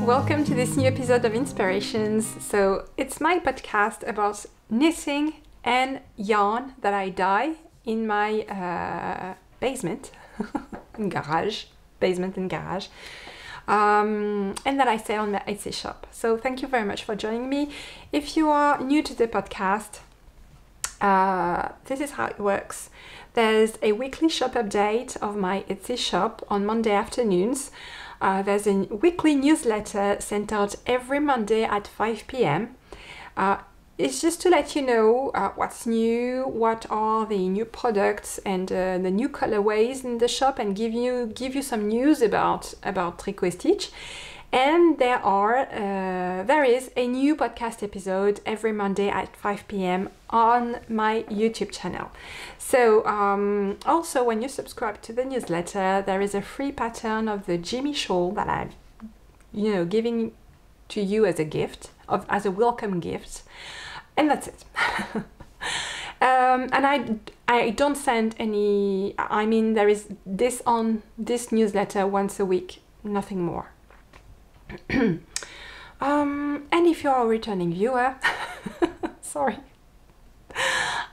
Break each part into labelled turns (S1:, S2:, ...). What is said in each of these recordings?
S1: Welcome to this new episode of Inspirations. So it's my podcast about knitting and yarn that I dye in my basement and garage, and that I sell on my Etsy shop. So thank you very much for joining me. If you are new to the podcast, this is how it works. There's a weekly shop update of my Etsy shop on Monday afternoons. There's a weekly newsletter sent out every Monday at 5 p.m. It's just to let you know what's new, what are the new products and the new colorways in the shop, and give you some news about Tricot Stitch. And there is a new podcast episode every Monday at 5 p.m. on my YouTube channel. So also when you subscribe to the newsletter, there is a free pattern of the Jimmy shawl that I'm giving to you as a gift, as a welcome gift. And that's it. And I don't send any, there is this on this newsletter once a week, nothing more. And if you're a returning viewer, sorry,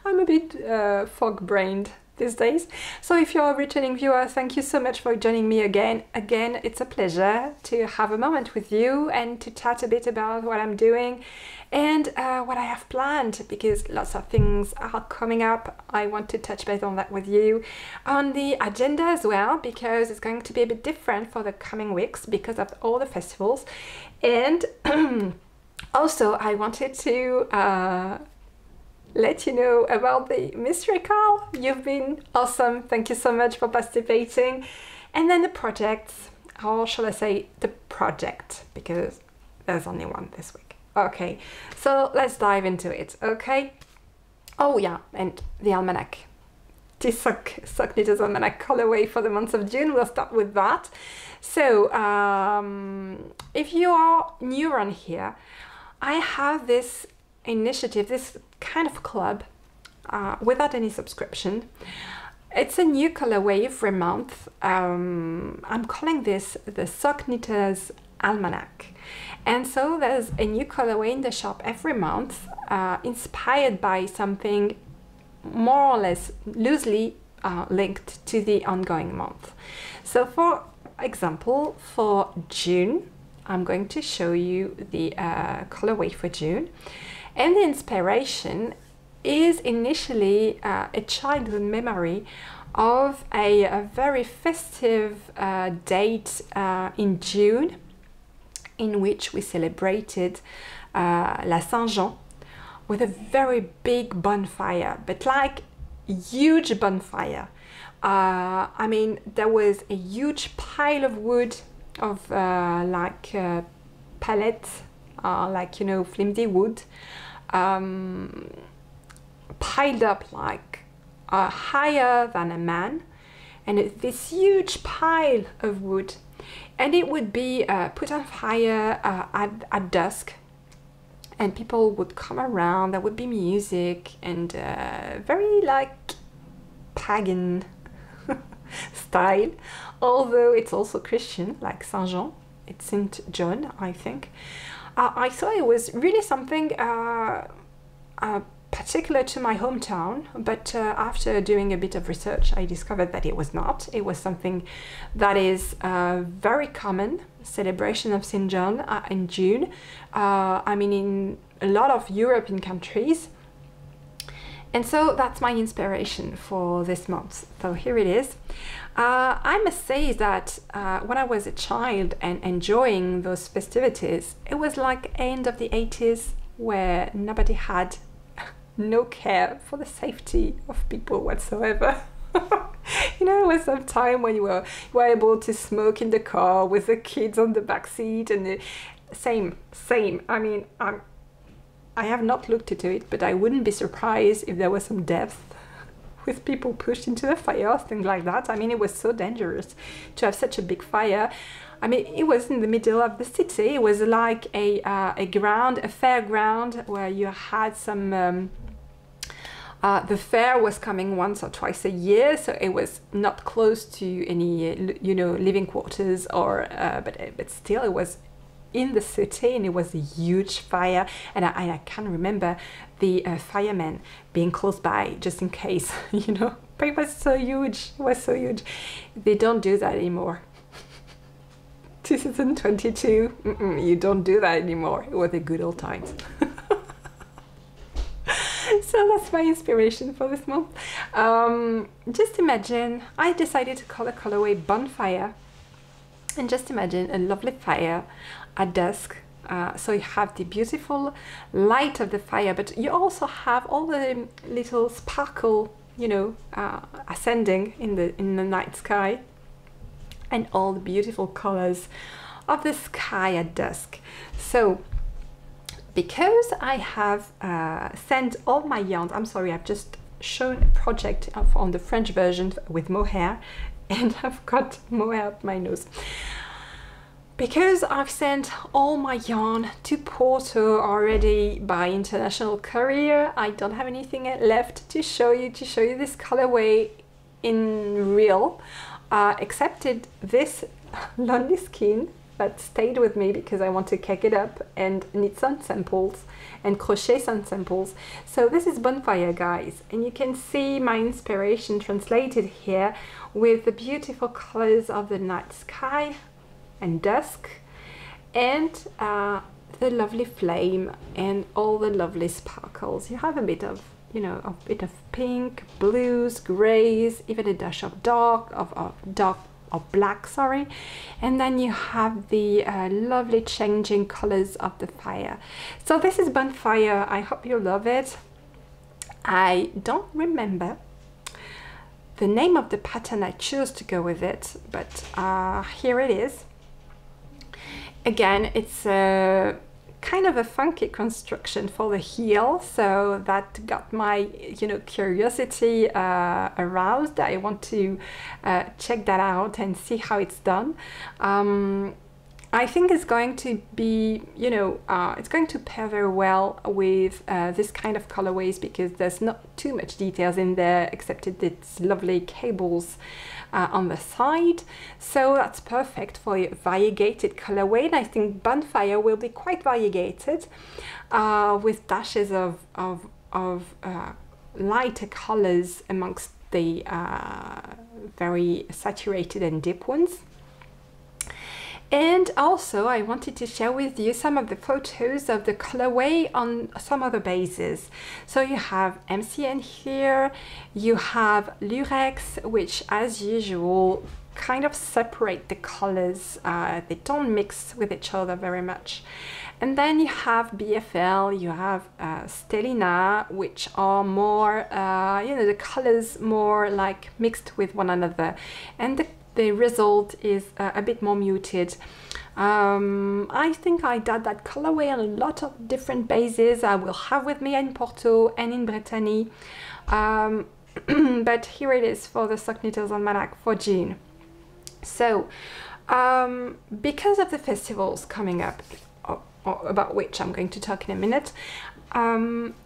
S1: I'm a bit fog-brained these days. So if you're a returning viewer, thank you so much for joining me again. Again, it's a pleasure to have a moment with you and to chat a bit about what I'm doing and what I have planned, because lots of things are coming up. I want to touch base on that with you, on the agenda as well, because it's going to be a bit different for the coming weeks because of all the festivals. And also I wanted to let you know about the mystery call. You've been awesome. Thank you so much for participating. And then the projects, or shall I say the project, because there's only one this week. Okay, so let's dive into it, okay? Oh yeah, and the Almanac. The Sock Knitters Almanac colorway for the month of June. We'll start with that. So if you are new around here, I have this initiative, this kind of club without any subscription. It's a new colorway every month. I'm calling this the Sock Knitters Almanac. And so there's a new colorway in the shop every month, inspired by something more or less loosely linked to the ongoing month. So for example, for June, I'm going to show you the colorway for June. And the inspiration is initially a childhood memory of a very festive date in June, in which we celebrated La Saint-Jean with a very big bonfire, but like huge bonfire. There was a huge pile of wood, of pallets, flimsy wood, piled up like higher than a man, and this huge pile of wood, and it would be put on fire at dusk, and people would come around. There would be music and very like pagan style, although it's also Christian, like Saint-Jean. It's Saint John, I think. I thought it was really something particular to my hometown, but after doing a bit of research, I discovered that it was not. It was something that is very common, celebration of Saint John in June. In a lot of European countries. And so that's my inspiration for this month. So here it is. I must say that when I was a child and enjoying those festivities, it was like end of the 80s, where nobody had no care for the safety of people whatsoever. It was some time when you were able to smoke in the car with the kids on the back seat, and same. I have not looked into it, but I wouldn't be surprised if there was some death with people pushed into the fire, things like that. It was so dangerous to have such a big fire. It was in the middle of the city. It was like a fairground, where you had some The fair was coming once or twice a year, so it was not close to any, living quarters, or but still it was in the city, and it was a huge fire, and I can't remember the firemen being close by just in case, you know, but it was so huge, it was so huge. They don't do that anymore. 2022, you don't do that anymore. It was the good old times. So that's my inspiration for this month. Just imagine, I decided to call the colorway Bonfire, and just imagine a lovely fire at dusk. So you have the beautiful light of the fire, but you also have all the little sparkle, you know, ascending in the night sky, and all the beautiful colors of the sky at dusk. So because I have sent all my yarns, I'm sorry, I've just shown a project on the French version with mohair, and I've got mohair up my nose. Because I've sent all my yarn to Porto already by international courier, I don't have anything left to show you this colorway in real, except this lonely skein that stayed with me because I want to cake it up and knit some samples and crochet some samples. So this is Bonfire, guys, and you can see my inspiration translated here with the beautiful colors of the night sky and dusk, and the lovely flame and all the lovely sparkles. You have a bit of, you know, a bit of pink, blues, grays, even a dash of dark, of black, sorry, and then you have the lovely changing colors of the fire. So this is Bonfire. I hope you love it. I don't remember the name of the pattern I chose to go with it, but here it is. Again, it's a kind of a funky construction for the heel, so that got my, you know, curiosity aroused. I want to check that out and see how it's done. I think it's going to be, you know, it's going to pair very well with this kind of colorways, because there's not too much details in there except its lovely cables on the side. So that's perfect for a variegated colorway, and I think Bonfire will be quite variegated with dashes of lighter colors amongst the very saturated and deep ones. And also I wanted to share with you some of the photos of the colorway on some other bases. So you have MCN here, you have Lurex, which as usual kind of separate the colors. They don't mix with each other very much. And then you have BFL, you have Stellina, which are more, you know, the colors more like mixed with one another. And the result is a bit more muted. I think I did that colorway on a lot of different bases. I will have with me in Porto and in Brittany. But here it is for the Sock Knitters Almanac for June. So, because of the festivals coming up, about which I'm going to talk in a minute,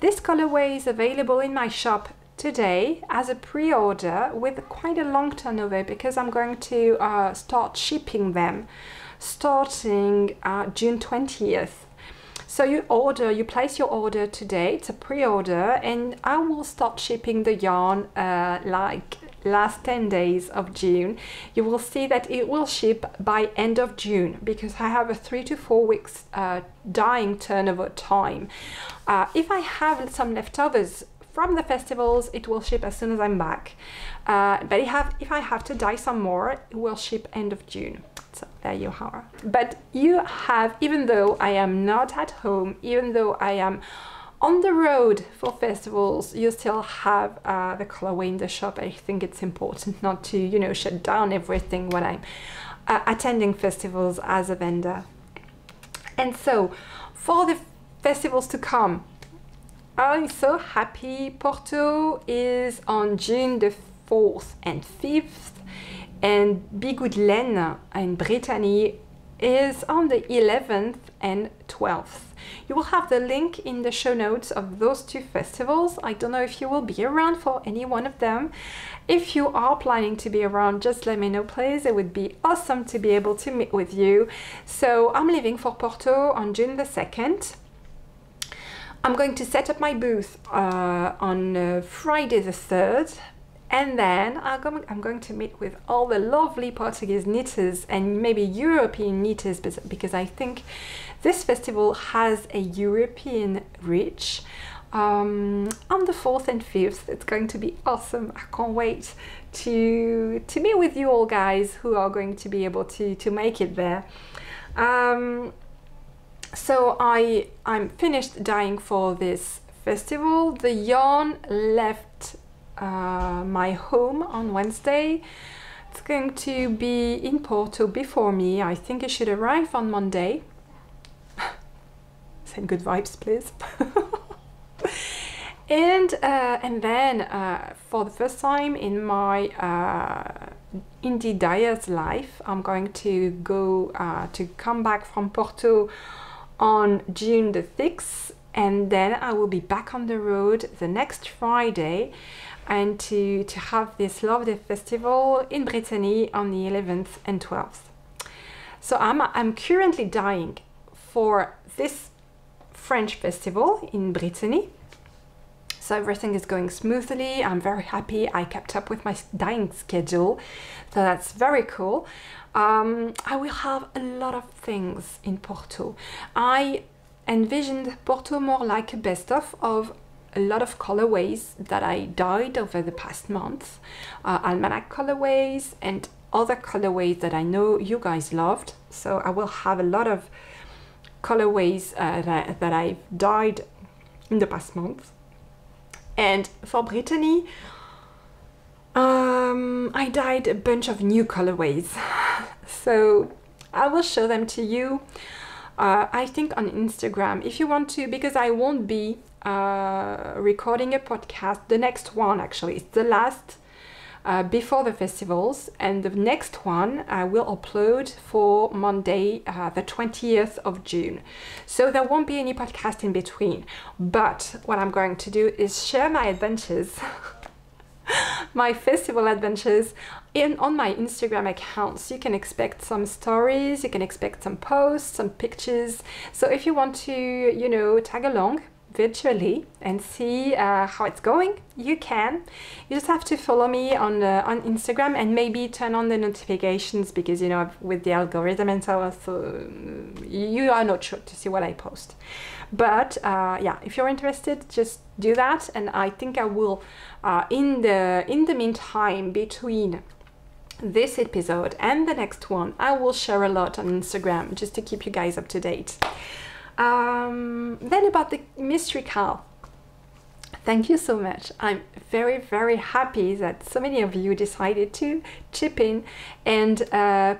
S1: this colorway is available in my shop today as a pre-order with quite a long turnover, because I'm going to start shipping them starting June 20th. So you place your order today, it's a pre-order, and I will start shipping the yarn like last 10 days of June. You will see that it will ship by end of June, because I have a 3 to 4 weeks dyeing turnover time. If I have some leftovers from the festivals, it will ship as soon as I'm back. But if I have to dye some more, it will ship end of June. So there you are. But you have, even though I am not at home, even though I am on the road for festivals, you still have the colorway in the shop. I think it's important not to, you know, shut down everything when I'm attending festivals as a vendor. And so for the festivals to come, I'm so happy. Porto is on June the 4th and 5th, and Bigoudlaine in Brittany is on the 11th and 12th. You will have the link in the show notes of those two festivals. I don't know if you will be around for any one of them. If you are planning to be around, just let me know, please. It would be awesome to be able to meet with you. So I'm leaving for Porto on June the 2nd. I'm going to set up my booth on Friday the 3rd. And then I'm going to meet with all the lovely Portuguese knitters and maybe European knitters, because I think this festival has a European reach. On the 4th and 5th, it's going to be awesome. I can't wait to meet with you all guys who are going to be able to make it there. So I'm finished dyeing for this festival. The yarn left my home on Wednesday. It's going to be in Porto before me. I think it should arrive on Monday. Send good vibes, please. And then for the first time in my indie dyer's life, I'm going to go to come back from Porto on June the 6th, and then I will be back on the road the next Friday, and to have this lovely festival in Brittany on the 11th and 12th. So I'm currently dyeing for this French festival in Brittany. So everything is going smoothly. I'm very happy. I kept up with my dyeing schedule, so that's very cool. I will have a lot of things in Porto. I envisioned Porto more like a best-of of a lot of colorways that I dyed over the past month, Almanac colorways and other colorways that I know you guys loved. So I will have a lot of colorways that I've dyed in the past month. And for Brittany, I dyed a bunch of new colorways. So I will show them to you, I think on Instagram, if you want to, because I won't be recording a podcast. The next one actually is the last before the festivals, and the next one I will upload for Monday the 20th of June. So there won't be any podcast in between, but what I'm going to do is share my adventures my festival adventures on my Instagram accounts. You can expect some stories, you can expect some posts, some pictures. So if you want to, you know, tag along virtually and see how it's going, you can. You just have to follow me on Instagram and maybe turn on the notifications, because, you know, with the algorithm and so on, you are not sure to see what I post. But yeah, if you're interested, just do that. And I think I will, in the meantime, between this episode and the next one, I will share a lot on Instagram just to keep you guys up to date. Then about the Mystery Cal. Thank you so much. I'm very, very happy that so many of you decided to chip in and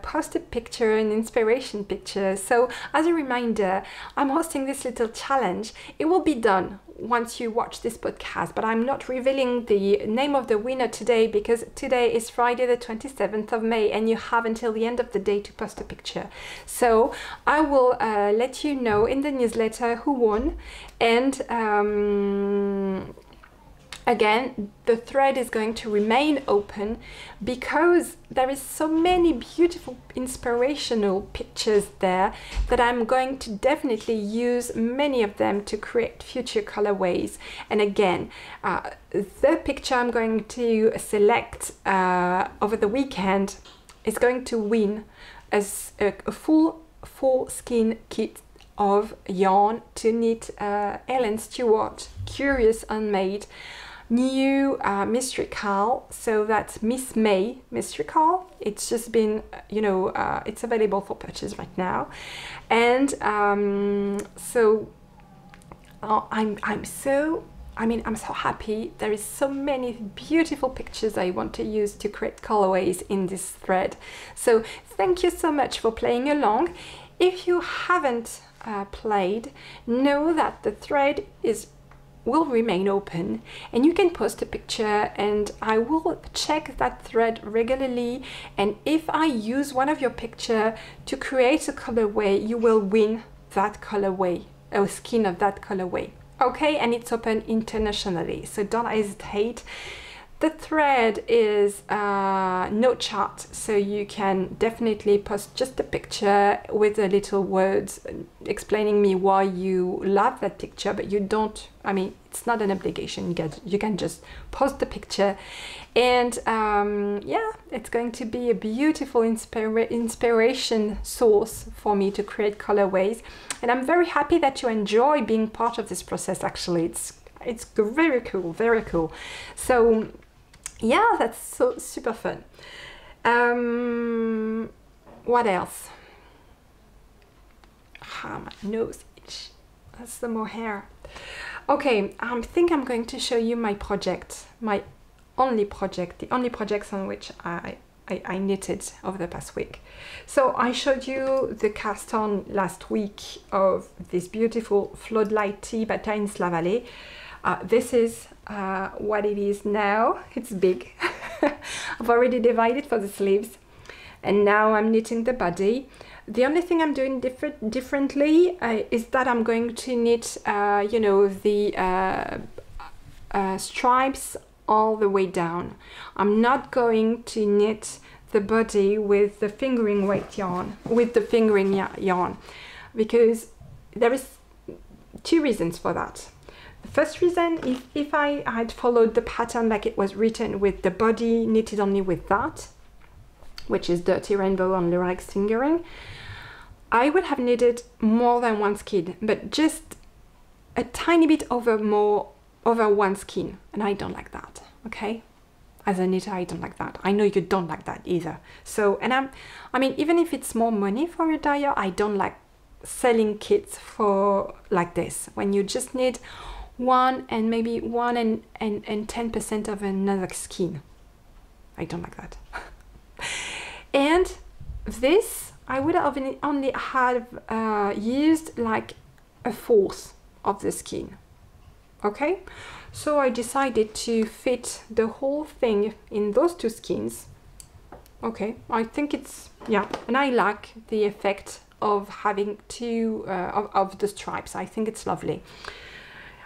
S1: post a picture, an inspiration picture. So as a reminder, I'm hosting this little challenge. It will be done once you watch this podcast, but I'm not revealing the name of the winner today, because today is Friday the 27th of May and you have until the end of the day to post a picture. So I will let you know in the newsletter who won. And again, the thread is going to remain open because there is so many beautiful inspirational pictures there that I'm going to definitely use many of them to create future colorways. And again, the picture I'm going to select over the weekend is going to win as a full skein kit of yarn to knit Ellen Stewart Curious Unmade new Mystery Cal. So that's Miss May Mystery Cal. It's just been, you know, it's available for purchase right now. And so I'm so happy. There is so many beautiful pictures I want to use to create colorways in this thread. So thank you so much for playing along. If you haven't played, know that the thread is will remain open, and you can post a picture and I will check that thread regularly, and if I use one of your picture to create a colorway, you will win that colorway, a skin of that colorway. Okay, and it's open internationally, so don't hesitate. The thread is no chart, so you can definitely post just a picture with a little words explaining me why you love that picture, but you don't, I mean, it's not an obligation. You can just post the picture, and yeah, it's going to be a beautiful inspiration source for me to create colorways. And I'm very happy that you enjoy being part of this process. Actually, it's very cool, very cool. So yeah, that's so super fun. What else? Ah, my nose itch. That's some more hair. Okay, I think I'm going to show you my project, my only project, the only projects on which I knitted over the past week. So I showed you the cast on last week of this beautiful floodlight tee by Tynes La Vallée. This is what it is now. It's big. I've already divided for the sleeves, and now I'm knitting the body. The only thing I'm doing differently is that I'm going to knit, you know, the stripes all the way down. I'm not going to knit the body with the fingering weight yarn, yarn, because there is two reasons for that. The first reason, if I had followed the pattern like it was written with the body knitted only with that, which is Dirty Rainbow on Lyrics fingering, I would have knitted more than one skein, but just a tiny bit over one skein, and I don't like that, okay? As a knitter, I don't like that. I know you don't like that either. So, and I mean, even if it's more money for a dyer, I don't like selling kits for like this, when you just need one and maybe 1 and 10% of another skein. I don't like that. And this, I would have only have used like a fourth of the skein. Okay, so I decided to fit the whole thing in those two skeins. Okay, I think it's, yeah, and I like the effect of having two of the stripes. I think it's lovely.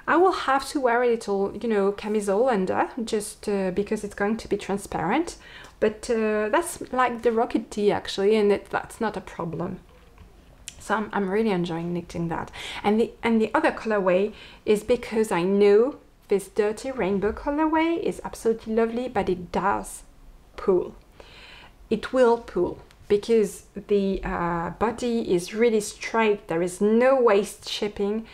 S1: I will have to wear a little, you know, camisole under, just because it's going to be transparent, but that's like the rocket tee actually, and that's not a problem. So I'm really enjoying knitting that. And the other colorway is because I know this Dirty Rainbow colorway is absolutely lovely, but it does pull. It will pull because the body is really straight. There is no waist shaping.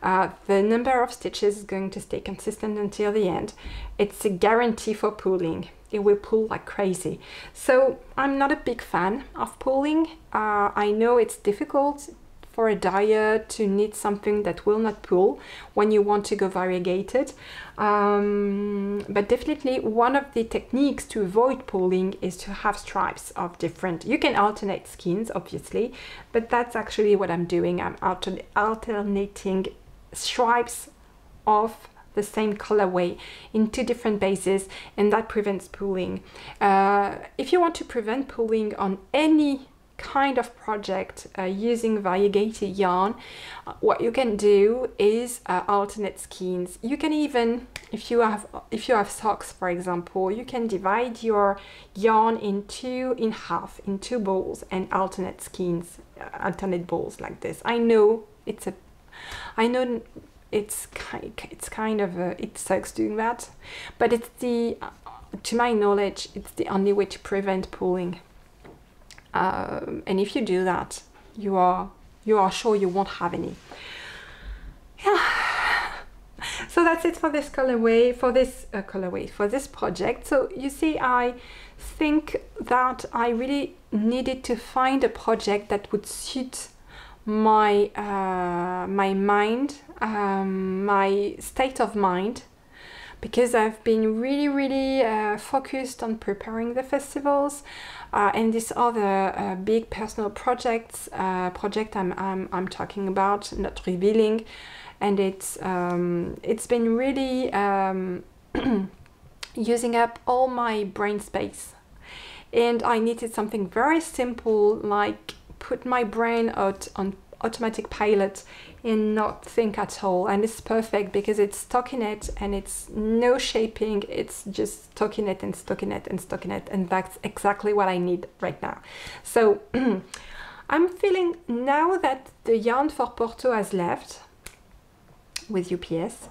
S1: The number of stitches is going to stay consistent until the end. It's a guarantee for pulling. It will pull like crazy. So I'm not a big fan of pulling. I know it's difficult for a dyer to knit something that will not pull when you want to go variegated. But definitely one of the techniques to avoid pulling is to have stripes of different. You can alternate skeins, obviously, but that's actually what I'm doing. I'm alternating stripes of the same colorway in two different bases, and that prevents pulling. If you want to prevent pulling on any kind of project using variegated yarn, what you can do is alternate skeins. You can even, if you have socks, for example, you can divide your yarn in half, in two balls, and alternate skeins, alternate balls like this. I know it's kind of it sucks doing that, but it's to my knowledge, it's the only way to prevent pulling. And if you do that, you are sure you won't have any. Yeah. So that's it for this colorway, for this project. So you see, I think that I really needed to find a project that would suit my my mind, my state of mind, because I've been really focused on preparing the festivals and this other big personal project I'm talking about, not revealing. and it's been really using up all my brain space, and I needed something very simple, like put my out on automatic pilot and not think at all. And it's perfect because it's stockinette and it's no shaping, it's just stockinette and stockinette and stockinette, and that's exactly what I need right now. So I'm feeling, now that the yarn for Porto has left with UPS,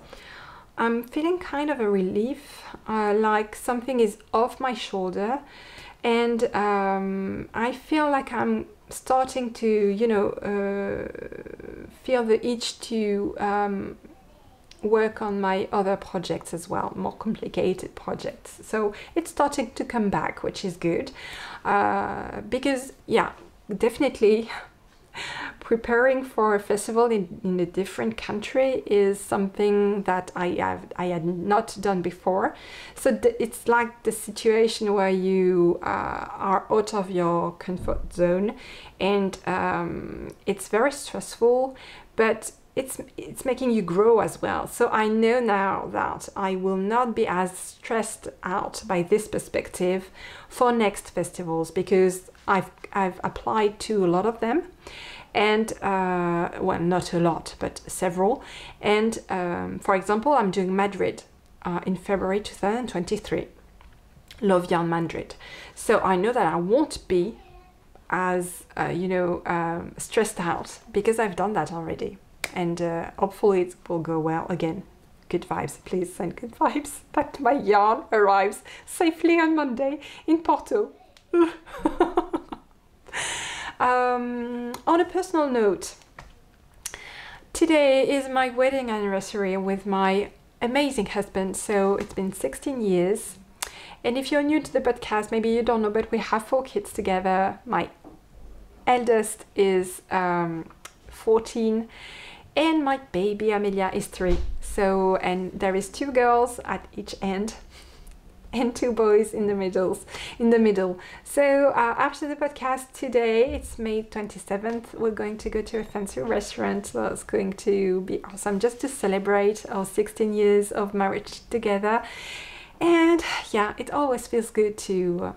S1: I'm feeling kind of a relief, like something is off my shoulder, and I feel like I'm starting to, you know, feel the itch to work on my other projects as well, more complicated projects. So it's starting to come back, which is good, because yeah, definitely preparing for a festival in a different country is something that I had not done before. So it's like the situation where you are out of your comfort zone, and it's very stressful, but it's making you grow as well. So I know now that I will not be as stressed out by this perspective for next festivals, because I've applied to a lot of them, and well, not a lot, but several. And for example, I'm doing Madrid in February 2023, Love Yarn Madrid. So I know that I won't be as you know, stressed out, because I've done that already, and hopefully it will go well again. Good vibes, please send good vibes. That my yarn arrives safely on Monday in Porto. On a personal note, today is my wedding anniversary with my amazing husband. So it's been 16 years. And if you're new to the podcast, maybe you don't know, but we have 4 kids together. My eldest is 14, and my baby Amelia is 3. So, and there is 2 girls at each end and 2 boys in the middle. So after the podcast today, it's May 27th, we're going to go to a fancy restaurant. So it's going to be awesome, just to celebrate our 16 years of marriage together. And yeah, it always feels good to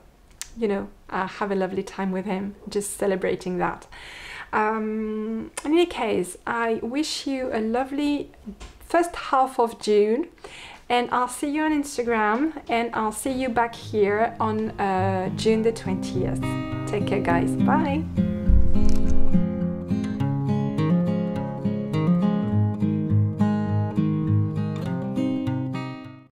S1: you know, have a lovely time with him, just celebrating that. In any case, I wish you a lovely first half of June, and I'll see you on Instagram, and I'll see you back here on June the 20th. Take care, guys. Bye.